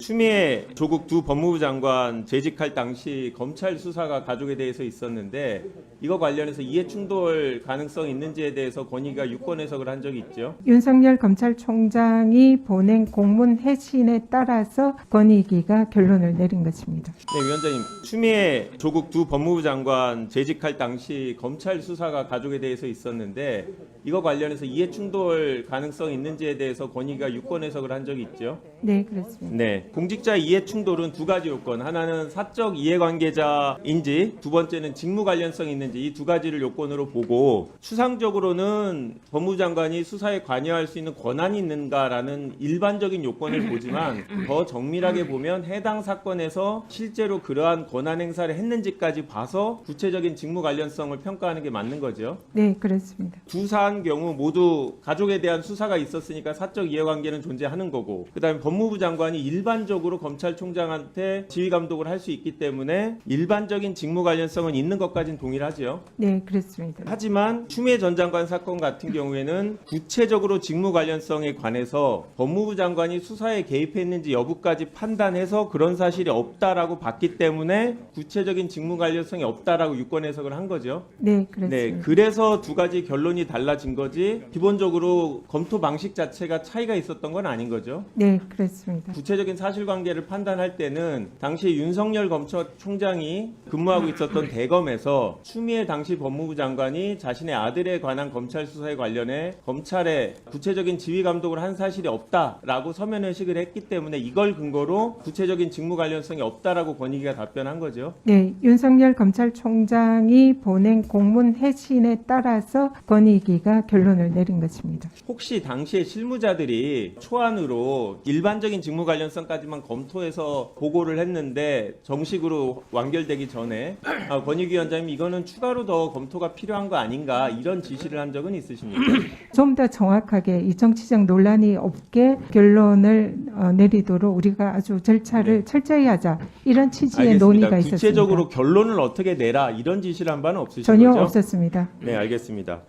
추미애 조국 두 법무부 장관 재직할 당시 검찰 수사가 가족에 대해서 있었는데 이거 관련해서 이해충돌 가능성이 있는지에 대해서 권익위가 유권 해석을 한 적이 있죠. 윤석열 검찰총장이 보낸 공문 해신에 따라서 권익위가 결론을 내린 것입니다. 네, 위원장님. 추미애 조국 두 법무부 장관 재직할 당시 검찰 수사가 가족에 대해서 있었는데 이거 관련해서 이해충돌 가능성이 있는지에 대해서 권익위가 유권 해석을 한 적이 있죠. 네, 그렇습니다. 네, 공직자 이해충돌은 두 가지 요건, 하나는 사적 이해관계자인지, 두 번째는 직무 관련성이 있는지 이 두 가지를 요건으로 보고 추상적으로는 법무부 장관이 수사에 관여할 수 있는 권한이 있는가라는 일반적인 요건을 보지만 더 정밀하게 보면 해당 사건에서 실제로 그러한 권한 행사를 했는지까지 봐서 구체적인 직무 관련성을 평가하는 게 맞는 거죠. 네, 그렇습니다. 두 사안 경우 모두 가족에 대한 수사가 있었으니까 사적 이해관계는 존재하는 거고, 그다음에 법무부 장관이 일반적으로 검찰총장한테 지휘감독을 할 수 있기 때문에 일반적인 직무 관련성은 있는 것까지는 동일하죠. 네, 그렇습니다. 하지만 추미애 전 장관 사건 같은 경우에는 구체적으로 직무 관련성에 관해서 법무부 장관이 수사에 개입했는지 여부까지 판단해서 그런 사실이 없다라고 봤기 때문에 구체적인 직무 관련성이 없다라고 유권 해석을 한 거죠. 네, 그렇습니다. 네, 그래서 두 가지 결론이 달라진 거지 기본적으로 검토 방식 자체가 차이가 있었던 건 아닌 거죠. 네, 그렇습니다. 구체적인 사실관계를 판단할 때는 당시 윤석열 검찰총장이 근무하고 있었던 대검에서 추미애 당시 법무부 장관이 자신의 아들에 관한 검찰 수사에 관련해 검찰에 구체적인 지휘 감독을 한 사실이 없다라고 서면 회식을 했기 때문에 이걸 근거로 구체적인 직무 관련성이 없다라고 권익위가 답변한 거죠. 네, 윤석열 검찰총장이 보낸 공문 해신에 따라서 권익위가 결론을 내린 것입니다. 혹시 당시에 실무자들이 초안으로 일반적인 직무 관련성까지만 검토해서 보고를 했는데 정식으로 완결되기 전에 권익위원장님 이거는 추가로 더 검토가 필요한 거 아닌가 이런 지시를 한 적은 있으십니까? 좀 더 정확하게 이 정치적 논란이 없게 결론을 내리도록 우리가 아주 절차를 철저히 하자 이런 취지의 알겠습니다. 논의가 있었습니다. 구체적으로 결론을 어떻게 내라 이런 지시를 한 바는 없으신 전혀 거죠? 없었습니다. 네, 알겠습니다.